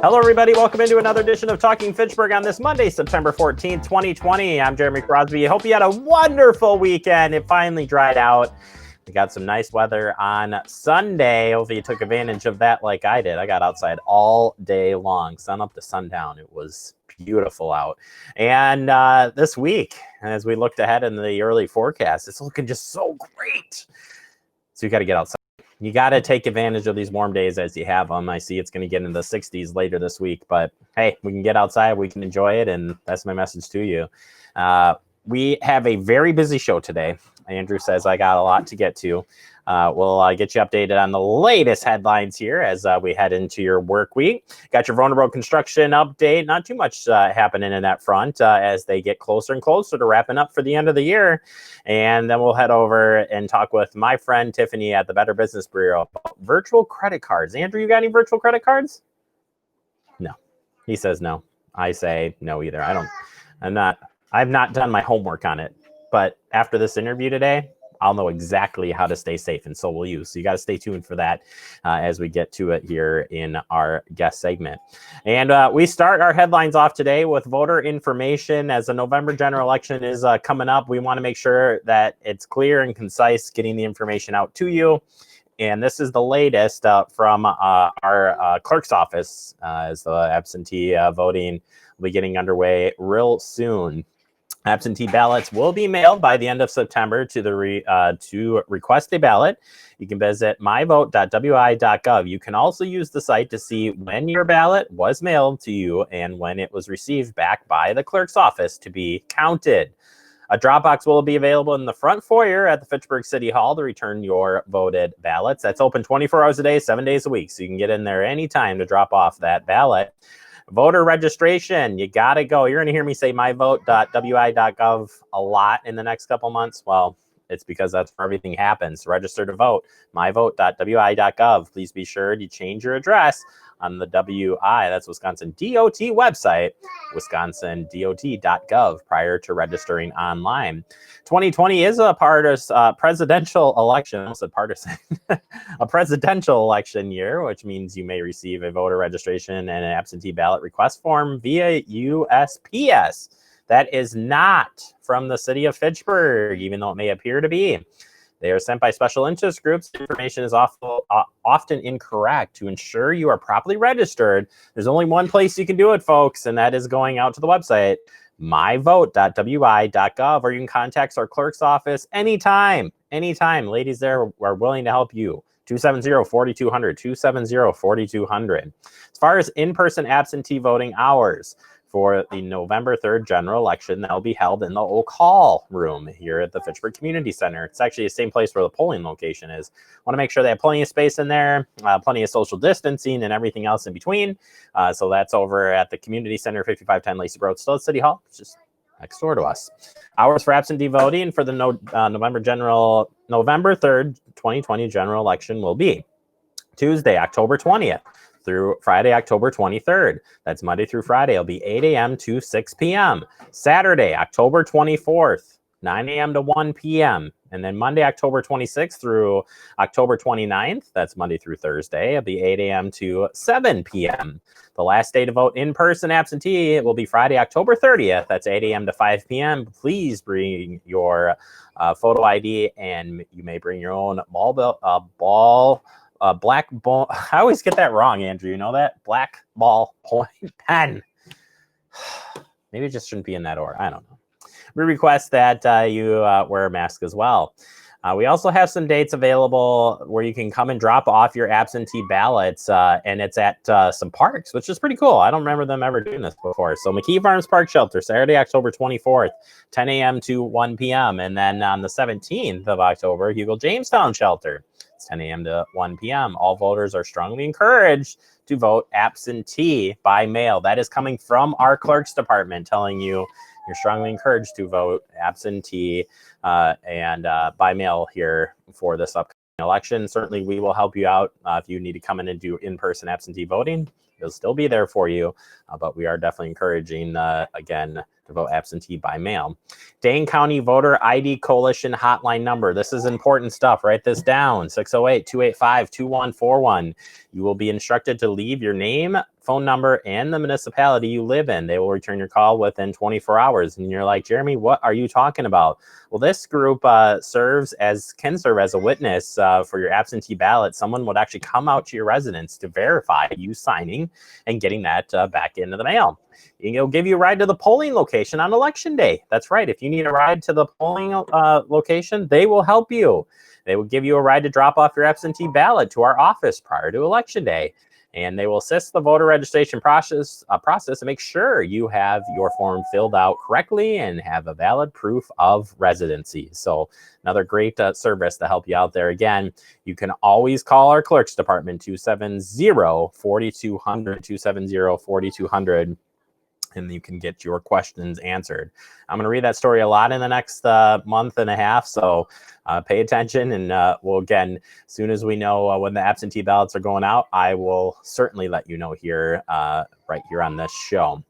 Hello, everybody. Welcome into another edition of Talking Fitchburg on this Monday, September 14th, 2020. I'm Jeremy Crosby. I hope you had a wonderful weekend. It finally dried out. We got some nice weather on Sunday. Hopefully you took advantage of that like I did. I got outside all day long, sun up to sundown. It was beautiful out. And this week, as we looked ahead in the early forecast, it's looking just so great. So you got to get outside. You got to take advantage of these warm days as you have them. I see it's going to get in the 60s later this week, but hey, we can get outside, we can enjoy it, and that's my message to you. We have a very busy show today. Andrew says I got a lot to get to. We'll get you updated on the latest headlines here as we head into your work week. Got your vulnerable construction update. Not too much happening in that front as they get closer and closer to wrapping up for the end of the year. And then we'll head over and talk with my friend Tiffany at the Better Business Bureau about virtual credit cards. Andrew, you got any virtual credit cards? No. He says no. I say no either. I've not done my homework on it. But after this interview today, I'll know exactly how to stay safe, and so will you. So you got to stay tuned for that as we get to it here in our guest segment. And we start our headlines off today with voter information. As the November general election is coming up, we want to make sure that it's clear and concise getting the information out to you. And this is the latest from our clerk's office as the absentee voting will be getting underway real soon. Absentee ballots will be mailed by the end of September to request a ballot. You can visit myvote.wi.gov. You can also use the site to see when your ballot was mailed to you and when it was received back by the clerk's office to be counted. A drop box will be available in the front foyer at the Fitchburg City Hall to return your voted ballots. That's open 24 hours a day, 7 days a week. So you can get in there anytime to drop off that ballot. Voter registration, you got to go. You're going to hear me say myvote.wi.gov a lot in the next couple months. Well, it's because that's where everything happens. Register to vote, myvote.wi.gov. Please be sure to change your address on the WI, that's Wisconsin DOT website, wisconsindot.gov, prior to registering online. 2020 is a presidential election. I almost said partisan. A presidential election year, which means you may receive a voter registration and an absentee ballot request form via USPS. That is not from the city of Fitchburg, even though it may appear to be. They are sent by special interest groups. Information is often incorrect. To ensure you are properly registered, there's only one place you can do it, folks, and that is going out to the website, myvote.wi.gov, or you can contact our clerk's office anytime. Ladies there are willing to help you. 270-4200, 270-4200. As far as in-person absentee voting hours, for the November 3rd general election, that will be held in the Oak Hall room here at the Fitchburg Community Center. It's actually the same place where the polling location is. Want to make sure they have plenty of space in there, plenty of social distancing and everything else in between. So that's over at the Community Center, 5510 Lacey Road, still at City Hall. It's just next door to us. Hours for absentee voting for the November 3rd, 2020 general election will be Tuesday, October 20th. Through Friday, October 23rd. That's Monday through Friday. It'll be 8 a.m. to 6 p.m. Saturday, October 24th, 9 a.m. to 1 p.m. And then Monday, October 26th through October 29th. That's Monday through Thursday. It'll be 8 a.m. to 7 p.m. The last day to vote in person absentee will be Friday, October 30th. That's 8 a.m. to 5 p.m. Please bring your photo ID, and you may bring your own black ball. I always get that wrong, Andrew. You know that? Black ball point pen. Maybe it just shouldn't be in that order. I don't know. We request that you wear a mask as well. We also have some dates available where you can come and drop off your absentee ballots, and it's at some parks, which is pretty cool. I don't remember them ever doing this before. So McKee Farms Park Shelter, Saturday, October 24th, 10 a.m. to 1 p.m. And then on the 17th of October, Hugo Jamestown Shelter, 10 a.m. to 1 p.m. All voters are strongly encouraged to vote absentee by mail. That is coming from our clerk's department telling you you're strongly encouraged to vote absentee and by mail here for this upcoming election. Certainly, we will help you out if you need to come in and do in-person absentee voting. It'll still be there for you, but we are definitely encouraging, again, to to vote absentee by mail. Dane County Voter ID Coalition hotline number. This is important stuff. Write this down, 608-285-2141. You will be instructed to leave your name, phone number, and the municipality you live in. They will return your call within 24 hours. And you're like, Jeremy, what are you talking about? Well, this group can serve as a witness for your absentee ballot. Someone would actually come out to your residence to verify you signing and getting that back into the mail. It'll give you a ride to the polling location on election day. That's right. If you need a ride to the polling location, they will help you. They will give you a ride to drop off your absentee ballot to our office prior to election day. And they will assist the voter registration process and make sure you have your form filled out correctly and have a valid proof of residency. So another great service to help you out there. Again, you can always call our clerk's department, 270-4200, 270-4200. And you can get your questions answered. I'm going to read that story a lot in the next month and a half, so pay attention. And we'll, again, as soon as we know when the absentee ballots are going out, I will certainly let you know here, right here on this show.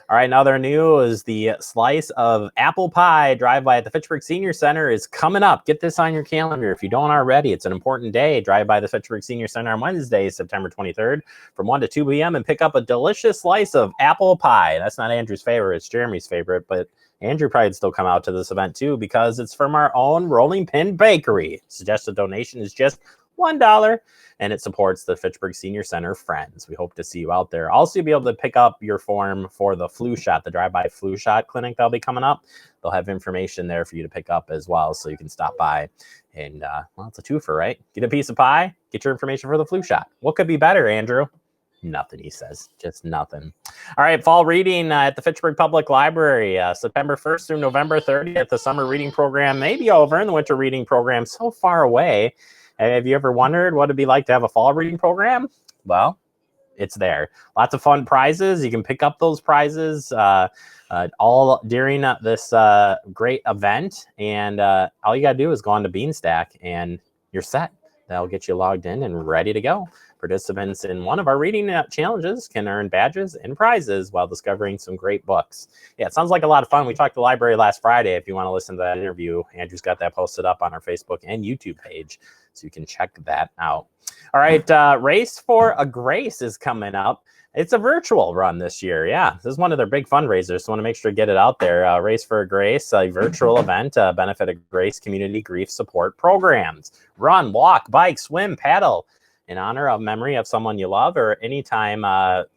All right, now other news, the slice of apple pie drive-by at the Fitchburg Senior Center is coming up. Get this on your calendar if you don't already. It's an important day. Drive by the Fitchburg Senior Center on Wednesday, September 23rd from 1 to 2 p.m. and pick up a delicious slice of apple pie. That's not Andrew's favorite. It's Jeremy's favorite, but Andrew probably would still come out to this event too because it's from our own Rolling Pin Bakery. Suggested donation is just $1, and it supports the Fitchburg Senior Center Friends. We hope to see you out there. Also, you'll be able to pick up your form for the flu shot, the drive-by flu shot clinic that'll be coming up. They'll have information there for you to pick up as well, so you can stop by. And, well, it's a twofer, right? Get a piece of pie, get your information for the flu shot. What could be better, Andrew? Nothing, he says. Just nothing. All right, fall reading at the Fitchburg Public Library, September 1st through November 30th. The summer reading program may be over, and the winter reading program so far away. Have you ever wondered what it'd be like to have a fall reading program? Well, it's there. Lots of fun prizes. You can pick up those prizes all during this great event. And all you got to do is go on to Beanstack and you're set. That'll get you logged in and ready to go. Participants in one of our reading challenges can earn badges and prizes while discovering some great books. Yeah, it sounds like a lot of fun. We talked to the library last Friday. If you want to listen to that interview, Andrew's got that posted up on our Facebook and YouTube page, so you can check that out. All right, Race for a Grace is coming up. It's a virtual run this year. Yeah, this is one of their big fundraisers, so want to make sure to get it out there. Race for a Grace, a virtual event, benefit of Grace Community Grief Support Programs. Run, walk, bike, swim, paddle, in honor of memory of someone you love, or anytime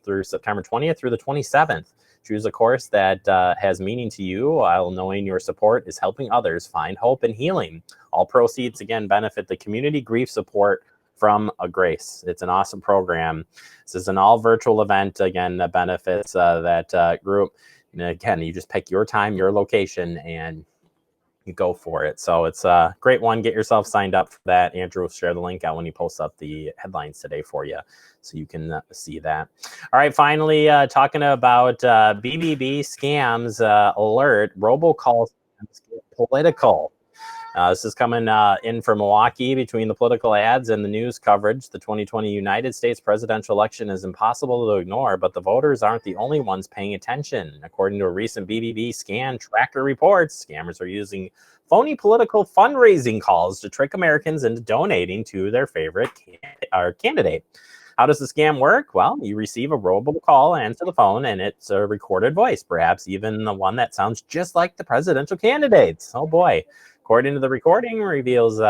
through September 20th through the 27th. Choose a course that has meaning to you while knowing your support is helping others find hope and healing. All proceeds, again, benefit the Community Grief Support from a Grace. It's an awesome program. This is an all virtual event, again, that benefits that group. And again, you just pick your time, your location, and you go for it. So it's a great one. Get yourself signed up for that. Andrew will share the link out when he posts up the headlines today for you, so you can see that. All right, finally, talking about BBB scams alert, robocall scams get political. This is coming in from Milwaukee. Between the political ads and the news coverage, the 2020 United States presidential election is impossible to ignore, but the voters aren't the only ones paying attention. According to a recent BBB scan tracker report, scammers are using phony political fundraising calls to trick Americans into donating to their favorite candidate. How does the scam work? Well, you receive a robocall, answer the phone, and it's a recorded voice, perhaps even the one that sounds just like the presidential candidates. Oh boy. According to the recording, reveals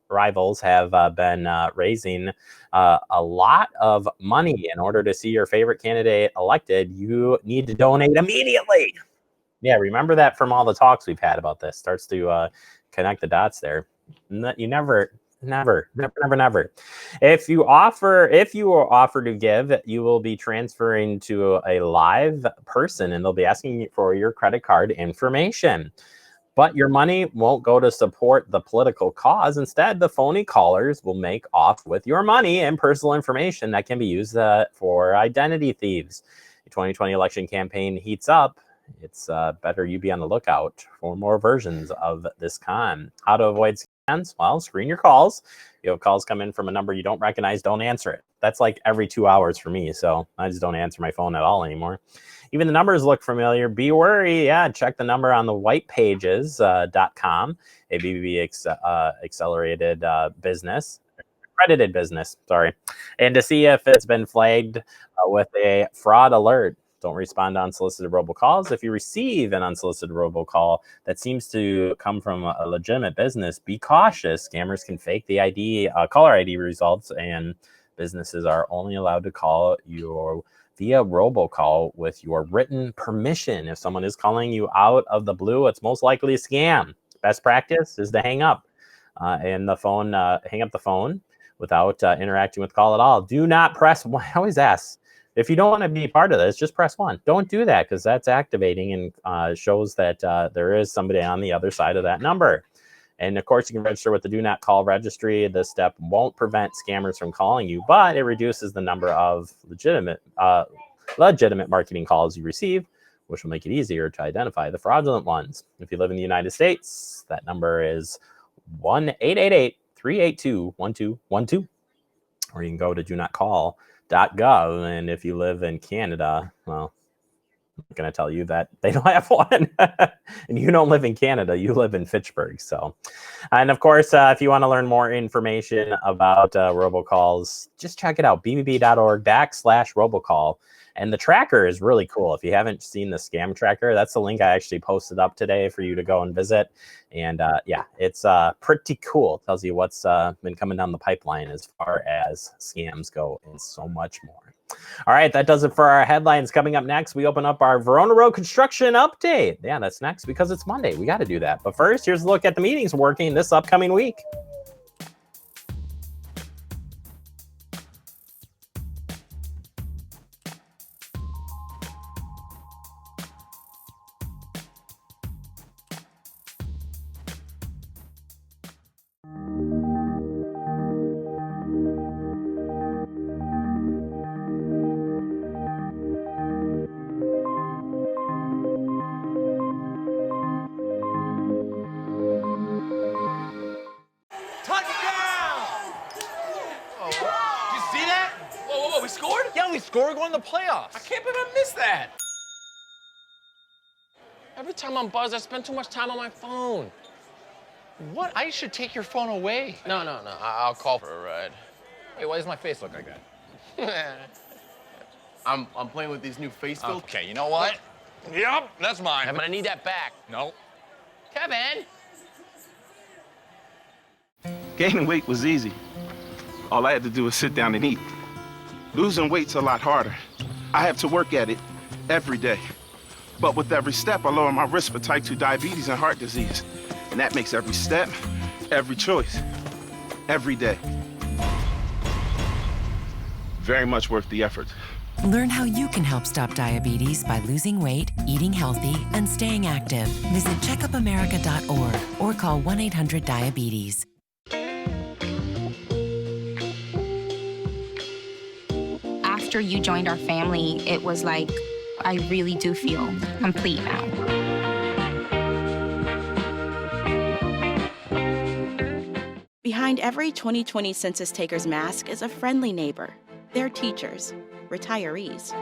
rivals have been raising a lot of money. In order to see your favorite candidate elected, you need to donate immediately. Yeah, remember that from all the talks we've had about this. Starts to connect the dots there. You never. If you are offered to give, you will be transferring to a live person, and they'll be asking for your credit card information. But your money won't go to support the political cause. Instead, the phony callers will make off with your money and personal information that can be used for identity thieves. The 2020 election campaign heats up. It's better you be on the lookout for more versions of this con. How to avoid well, screen your calls. You have calls come in from a number you don't recognize, don't answer it. That's like every 2 hours for me, so I just don't answer my phone at all anymore. Even the numbers look familiar. Be wary. Yeah, check the number on the whitepages.com, a BBB accelerated business. Accredited business, sorry, and to see if it's been flagged with a fraud alert. Don't respond to unsolicited robocalls. If you receive an unsolicited robocall that seems to come from a legitimate business, be cautious. Scammers can fake the ID, caller ID results, and businesses are only allowed to call you via robocall with your written permission. If someone is calling you out of the blue, it's most likely a scam. Best practice is to hang up and the phone, hang up the phone without interacting with call at all. Do not press one. I always ask, if you don't want to be part of this, just press 1. Don't do that, because that's activating and shows that there is somebody on the other side of that number. And of course, you can register with the Do Not Call registry. This step won't prevent scammers from calling you, but it reduces the number of legitimate marketing calls you receive, which will make it easier to identify the fraudulent ones. If you live in the United States, that number is 1-888-382-1212, or you can go to donotcall.gov. And if you live in Canada, well, I'm not going to tell you that they don't have one. And you don't live in Canada, you live in Fitchburg. So, and of course, if you want to learn more information about robocalls, just check it out, bbb.org/robocall. And the tracker is really cool. If you haven't seen the scam tracker, that's the link I actually posted up today for you to go and visit. And yeah, it's pretty cool. It tells you what's been coming down the pipeline as far as scams go, and so much more. All right, that does it for our headlines. Coming up next, we open up our Verona Road construction update. Yeah, that's next because it's Monday. We got to do that. But first, here's a look at the meetings working this upcoming week. We scored? Yeah, we scored. We're going to the playoffs. I can't believe I missed that. Every time I'm buzzed, I spend too much time on my phone. What? I should take your phone away. No. I'll call for a ride. Hey, why does my face look like that? I'm playing with these new face filters. Okay, you know what? Yep, that's mine. I'm gonna need that back. No. Kevin! Gaining weight was easy. All I had to do was sit down and eat. Losing weight's a lot harder. I have to work at it every day. But with every step, I lower my risk for type 2 diabetes and heart disease. And that makes every step, every choice, every day very much worth the effort. Learn how you can help stop diabetes by losing weight, eating healthy, and staying active. Visit checkupamerica.org or call 1-800-DIABETES. After you joined our family, it was like, I really do feel complete now. Behind every 2020 census taker's mask is a friendly neighbor. They're teachers, retirees,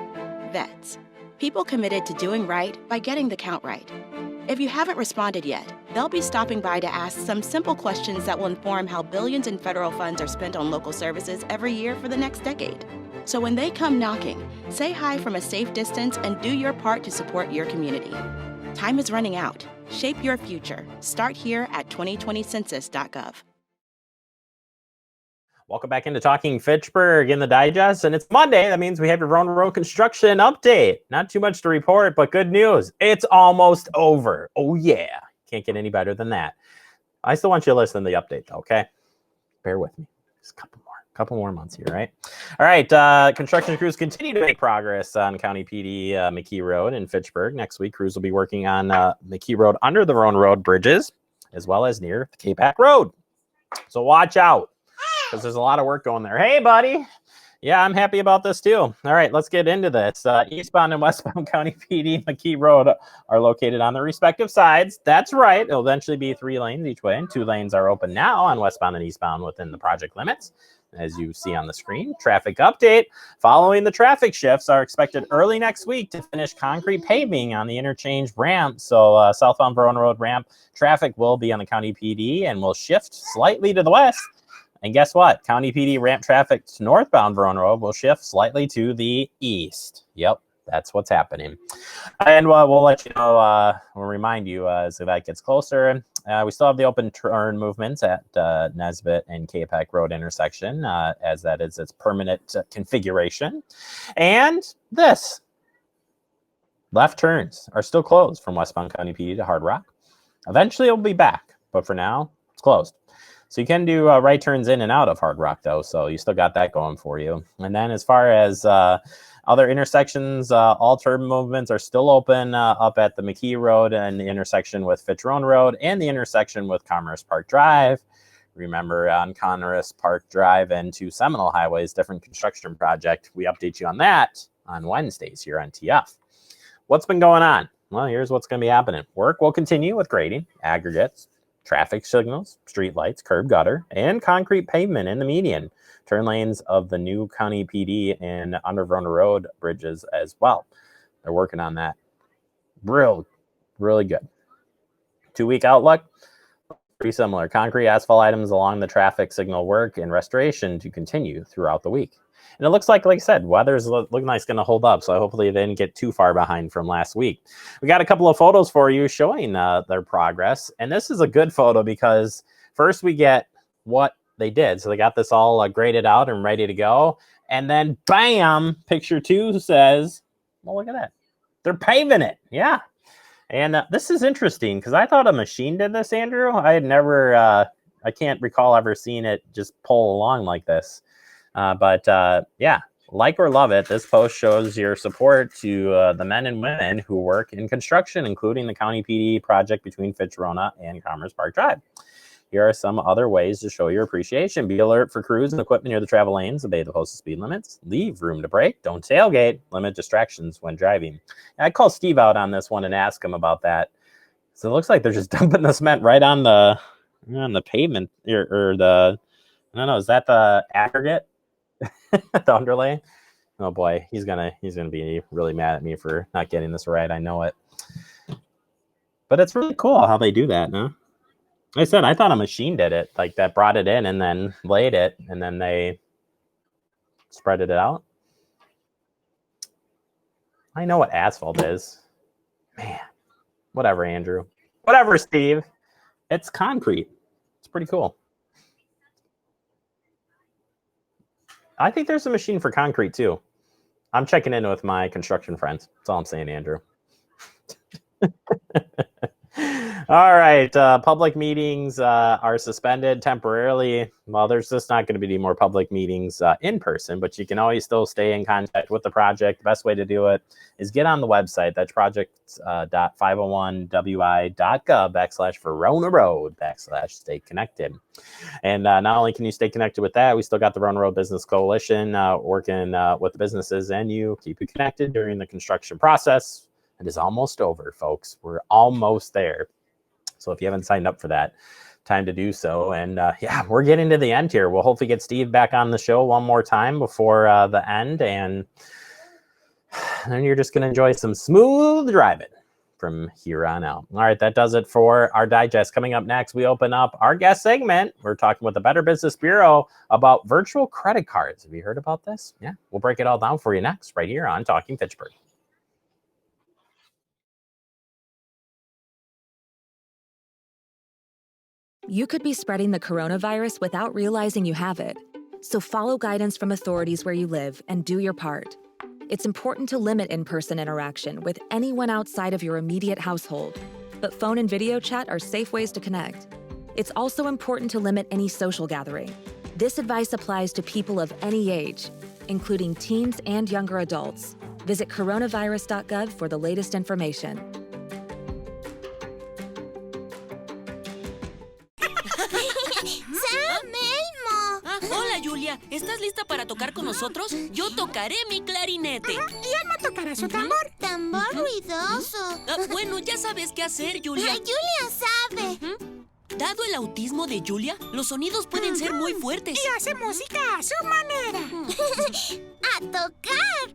vets, people committed to doing right by getting the count right. If you haven't responded yet, they'll be stopping by to ask some simple questions that will inform how billions in federal funds are spent on local services every year for the next decade. So when they come knocking, say hi from a safe distance and do your part to support your community. Time is running out. Shape your future. Start here at 2020census.gov. Welcome back into Talking Fitchburg in the digest, and it's Monday. That means we have your Verona Road construction update. Not too much to report, but good news. It's almost over. Oh, yeah. Can't get any better than that. I still want you to listen to the update, though, okay? Bear with me. Just a couple more months here, right? All right. Construction crews continue to make progress on County PD McKee Road in Fitchburg. Next week, crews will be working on McKee Road under the Verona Road bridges, as well as near the K-Pack Road. So watch out, because there's a lot of work going there. Hey, buddy. Yeah, I'm happy about this too. All right, let's get into this. Eastbound and westbound County PD McKee Road are located on their respective sides. That's right. It'll eventually be 3 lanes each way, and 2 lanes are open now on westbound and eastbound within the project limits. As you see on the screen, traffic update. Following the traffic shifts are expected early next week to finish concrete paving on the interchange ramp. So southbound Verona Road ramp traffic will be on the County PD and will shift slightly to the west. And guess what? County PD ramp traffic to northbound Verona Road will shift slightly to the east. Yep, that's what's happening. And we'll let you know, we'll remind you as that gets closer. We still have the open turn movements at Nesbitt and Capac Road intersection, as that is its permanent configuration. And this. Left turns are still closed from westbound County PD to Hard Rock. Eventually, it'll be back, but for now, it's closed. So you can do right turns in and out of Hard Rock, though, so you still got that going for you. And then as far as other intersections, all turn movements are still open up at the McKee Road and the intersection with Fitchburg Road and the intersection with Commerce Park Drive. Remember, on Commerce Park Drive and 2 Seminole Highways, different construction project. We update you on that on Wednesdays here on TF. What's been going on? Well, here's what's going to be happening. Work will continue with grading, aggregates, traffic signals, street lights, curb gutter, and concrete pavement in the median. Turn lanes of the new County PD and under Verona Road bridges as well. They're working on that. Really good. 2-week outlook, pretty similar. Concrete asphalt items along the traffic signal work and restoration to continue throughout the week. And it looks like I said, weather's looking like it's going to hold up. So hopefully they didn't get too far behind from last week. We got a couple of photos for you showing their progress. And this is a good photo because first we get what they did. So they got this all graded out and ready to go. And then bam, picture 2 says, well, look at that. They're paving it. Yeah. And this is interesting because I thought a machine did this, Andrew. I had never, I can't recall ever seeing it just pull along like this. But yeah, like or love it, this post shows your support to the men and women who work in construction, including the County PD project between Fitchburg and Commerce Park Drive. Here are some other ways to show your appreciation. Be alert for crews and equipment near the travel lanes. Obey the posted speed limits. Leave room to brake. Don't tailgate. Limit distractions when driving. And I call Steve out on this one and ask him about that. So it looks like they're just dumping the cement right on the pavement or the, I don't know, is that the aggregate? The underlay. Oh boy, he's gonna be really mad at me for not getting this right. I know it, but it's really cool how they do that. No, like I said, I thought a machine did it, like that brought it in and then laid it and then they spread it out. I know what asphalt is, man. Whatever, Andrew. Whatever, Steve. It's concrete. It's pretty cool. I think there's a machine for concrete too. I'm checking in with my construction friends. That's all I'm saying, Andrew. All right. Public meetings are suspended temporarily. Well, there's just not going to be any more public meetings in person, but you can always still stay in contact with the project. The best way to do it is get on the website. That's project.501wi.gov/Verona Road/stay connected. And not only can you stay connected with that, we still got the Verona Road Business Coalition working with the businesses and you, keep you connected during the construction process. It is almost over, folks. We're almost there. So if you haven't signed up for that, time to do so. And yeah, we're getting to the end here. We'll hopefully get Steve back on the show one more time before the end. And then you're just going to enjoy some smooth driving from here on out. All right, that does it for our digest. Coming up next, we open up our guest segment. We're talking with the Better Business Bureau about virtual credit cards. Have you heard about this? Yeah, we'll break it all down for you next, right here on Talking Fitchburg. You could be spreading the coronavirus without realizing you have it. So follow guidance from authorities where you live and do your part. It's important to limit in-person interaction with anyone outside of your immediate household, but phone and video chat are safe ways to connect. It's also important to limit any social gathering. This advice applies to people of any age, including teens and younger adults. Visit coronavirus.gov for the latest information. Sam, Elmo. Hola, Julia. Hola, ¿estás lista para tocar con nosotros? Yo tocaré mi clarinete. Y Emma tocará su tambor. Tambor ruidoso. Bueno, ya sabes qué hacer, Julia. Julia sabe. Dado el autismo de Julia, los sonidos pueden ser muy fuertes. Y hace música a su manera. ¡A tocar!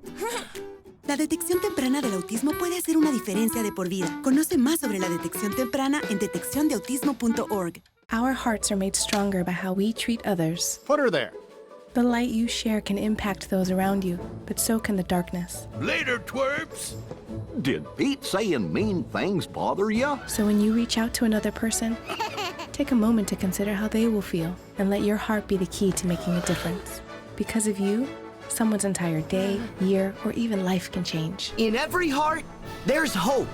La detección temprana del autismo puede hacer una diferencia de por vida. Conoce más sobre la detección temprana en detecciondeautismo.org. Our hearts are made stronger by how we treat others. Put her there. The light you share can impact those around you, but so can the darkness. Later, twerps. Did Pete saying mean things bother you? So when you reach out to another person, take a moment to consider how they will feel and let your heart be the key to making a difference. Because of you, someone's entire day, year, or even life can change. In every heart, there's hope.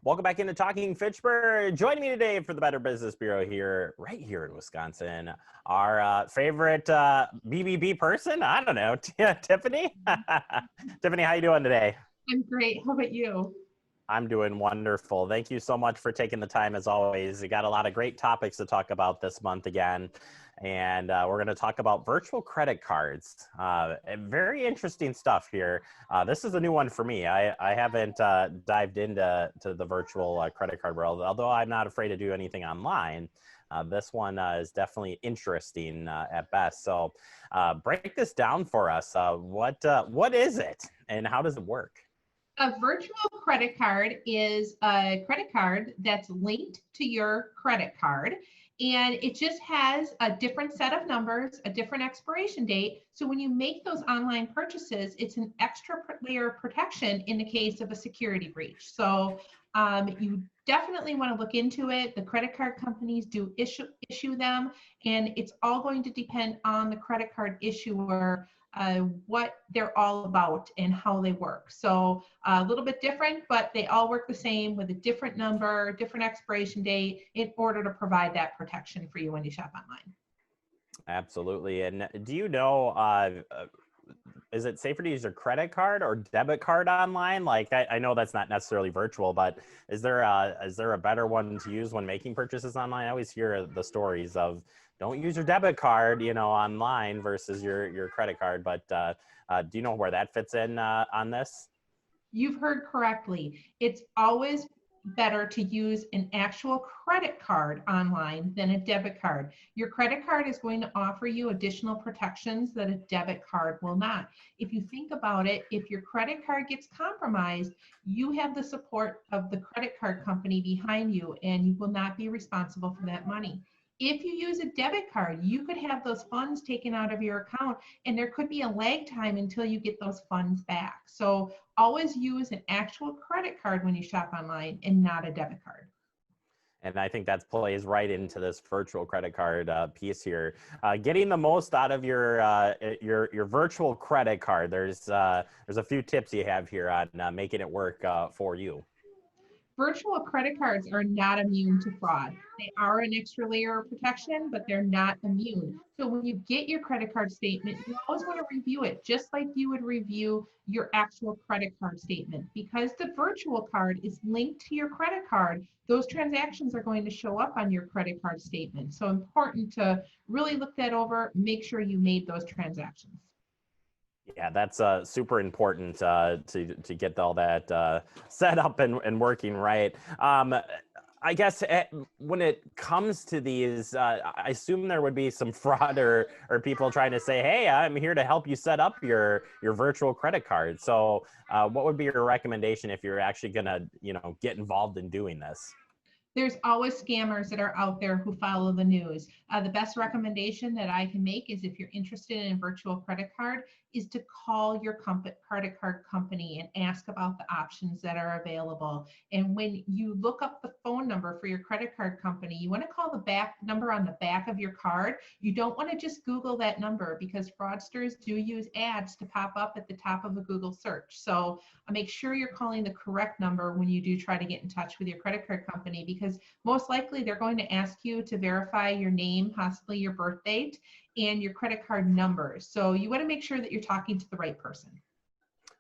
Welcome back into Talking Fitchburg. Joining me today for the Better Business Bureau right here in Wisconsin, our favorite BBB person. I don't know, Tiffany. Tiffany, how you doing today? I'm great. How about you? I'm doing wonderful. Thank you so much for taking the time as always. We got a lot of great topics to talk about this month again. And we're going to talk about virtual credit cards. Very interesting stuff here. This is a new one for me. I haven't dived into the virtual credit card world, although I'm not afraid to do anything online. This one is definitely interesting at best. So break this down for us. What is it and how does it work? A virtual credit card is a credit card that's linked to your credit card, and it just has a different set of numbers, a different expiration date. So when you make those online purchases, it's an extra layer of protection in the case of a security breach. So you definitely want to look into it. The credit card companies do issue them, and it's all going to depend on the credit card issuer, what they're all about and how they work. So a little bit different, but they all work the same with a different number, different expiration date in order to provide that protection for you when you shop online. Absolutely. And do you know, is it safer to use your credit card or debit card online? Like, I know that's not necessarily virtual, but is there a better one to use when making purchases online? I always hear the stories of don't use your debit card, online versus your credit card. But do you know where that fits in on this? You've heard correctly. It's always better to use an actual credit card online than a debit card. Your credit card is going to offer you additional protections that a debit card will not. If you think about it, if your credit card gets compromised, you have the support of the credit card company behind you, and you will not be responsible for that money. If you use a debit card, you could have those funds taken out of your account, and there could be a lag time until you get those funds back. So always use an actual credit card when you shop online and not a debit card. And I think that plays right into this virtual credit card piece here. Getting the most out of your virtual credit card. There's a few tips you have here on making it work for you. Virtual credit cards are not immune to fraud. They are an extra layer of protection, but they're not immune. So when you get your credit card statement, you always want to review it just like you would review your actual credit card statement. Because the virtual card is linked to your credit card, those transactions are going to show up on your credit card statement. So important to really look that over, make sure you made those transactions. Yeah, that's super important to get all that set up and working right. I guess when it comes to these, I assume there would be some fraud or people trying to say, hey, I'm here to help you set up your virtual credit card. So what would be your recommendation if you're actually going to, get involved in doing this? There's always scammers that are out there who follow the news. The best recommendation that I can make is if you're interested in a virtual credit card is to call your credit card company and ask about the options that are available. And when you look up the phone number for your credit card company, you want to call the back number on the back of your card. You don't want to just Google that number, because fraudsters do use ads to pop up at the top of a Google search. So make sure you're calling the correct number when you do try to get in touch with your credit card company, because most likely they're going to ask you to verify your name, possibly your birth date, and your credit card numbers. So you want to make sure that you're talking to the right person.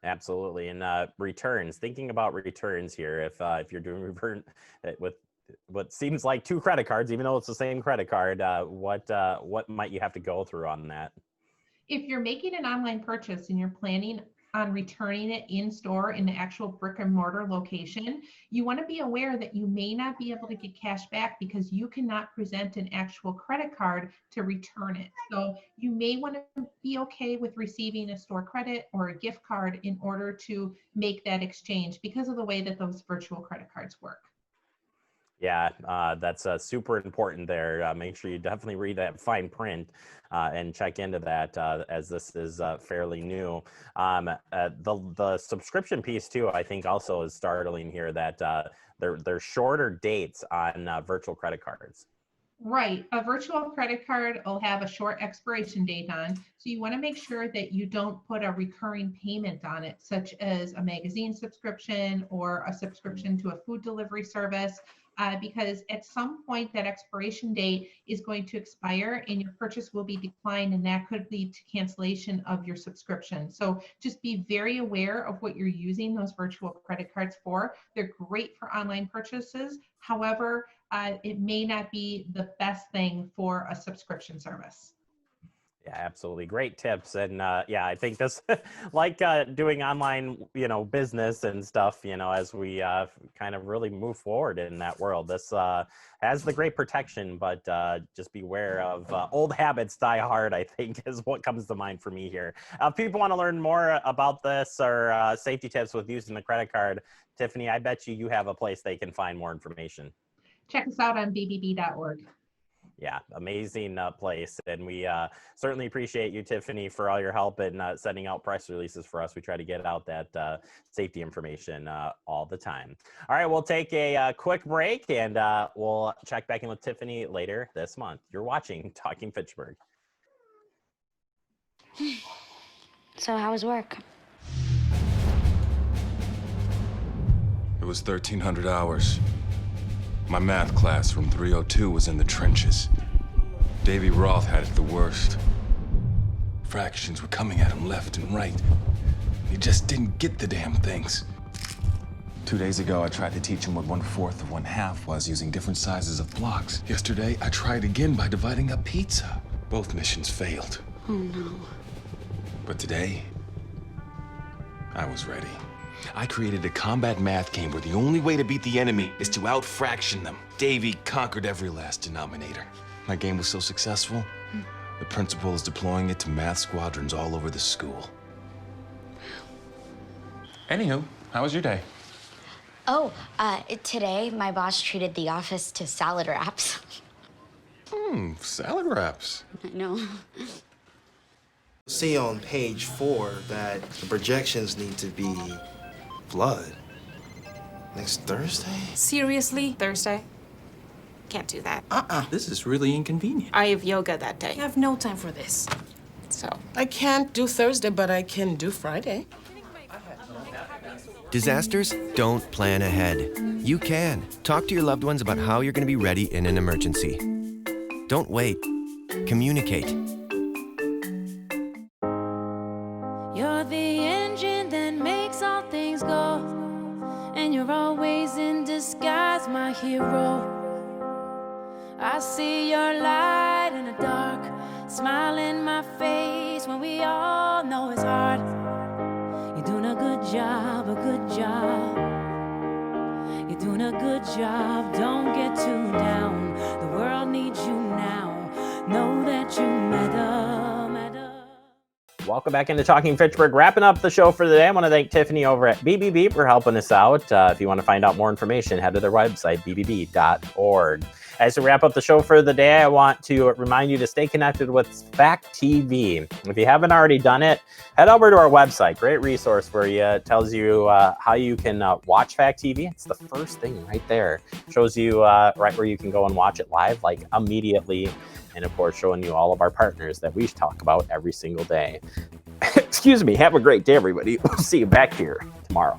Absolutely. And returns, thinking about returns here, if you're doing return with what seems like two credit cards, even though it's the same credit card, what might you have to go through on that? If you're making an online purchase and you're planning on returning it in store in the actual brick and mortar location, you want to be aware that you may not be able to get cash back because you cannot present an actual credit card to return it. So you may want to be okay with receiving a store credit or a gift card in order to make that exchange, because of the way that those virtual credit cards work. Yeah, that's super important there. Make sure you definitely read that fine print and check into that, as this is fairly new. The subscription piece too, I think also is startling here, that they're shorter dates on virtual credit cards. Right. A virtual credit card will have a short expiration date on. So you want to make sure that you don't put a recurring payment on it, such as a magazine subscription or a subscription to a food delivery service, because at some point that expiration date is going to expire and your purchase will be declined, and that could lead to cancellation of your subscription. So just be very aware of what you're using those virtual credit cards for. They're great for online purchases. However, it may not be the best thing for a subscription service. Yeah, absolutely. Great tips. And yeah, I think this, like doing online, business and stuff, as we kind of really move forward in that world, this has the great protection, but just beware of old habits die hard, I think, is what comes to mind for me here. If people want to learn more about this or safety tips with using the credit card, Tiffany, I bet you have a place they can find more information. Check us out on bbb.org. Yeah, amazing place. And we certainly appreciate you, Tiffany, for all your help in sending out press releases for us. We try to get out that safety information all the time. All right, we'll take a quick break, and we'll check back in with Tiffany later this month. You're watching Talking Fitchburg. So how was work? It was 1,300 hours. My math class from 302 was in the trenches. Davy Roth had it the worst. Fractions were coming at him left and right. He just didn't get the damn things. 2 days ago, I tried to teach him what 1/4 of 1/2 was using different sizes of blocks. Yesterday, I tried again by dividing up pizza. Both missions failed. Oh no. But today, I was ready. I created a combat math game where the only way to beat the enemy is to out-fraction them. Davy conquered every last denominator. My game was so successful, the principal is deploying it to math squadrons all over the school. Anywho, how was your day? Oh, today my boss treated the office to salad wraps. Salad wraps. I know. See on page 4 that the projections need to be blood. Next Thursday? Seriously? Thursday? Can't do that. This is really inconvenient. I have yoga that day. I have no time for this. So. I can't do Thursday, but I can do Friday. Disasters don't plan ahead. You can. Talk to your loved ones about how you're going to be ready in an emergency. Don't wait. Communicate. You're the engine that makes all things go, and you're always in disguise, my hero. I see your light in the dark, smile in my face when we all know it's hard. You're doing a good job, a good job. You're doing a good job, don't get too down. The world needs you now, know that you matter. Welcome back into Talking Fitchburg. Wrapping up the show for the day, I want to thank Tiffany over at BBB for helping us out. If you want to find out more information, head to their website, bbb.org. As we wrap up the show for the day, I want to remind you to stay connected with Fact TV. If you haven't already done it, head over to our website. Great resource for you. It tells you how you can watch Fact TV. It's the first thing right there. Shows you right where you can go and watch it live, like immediately. And of course, showing you all of our partners that we talk about every single day. Excuse me. Have a great day, everybody. We'll see you back here tomorrow.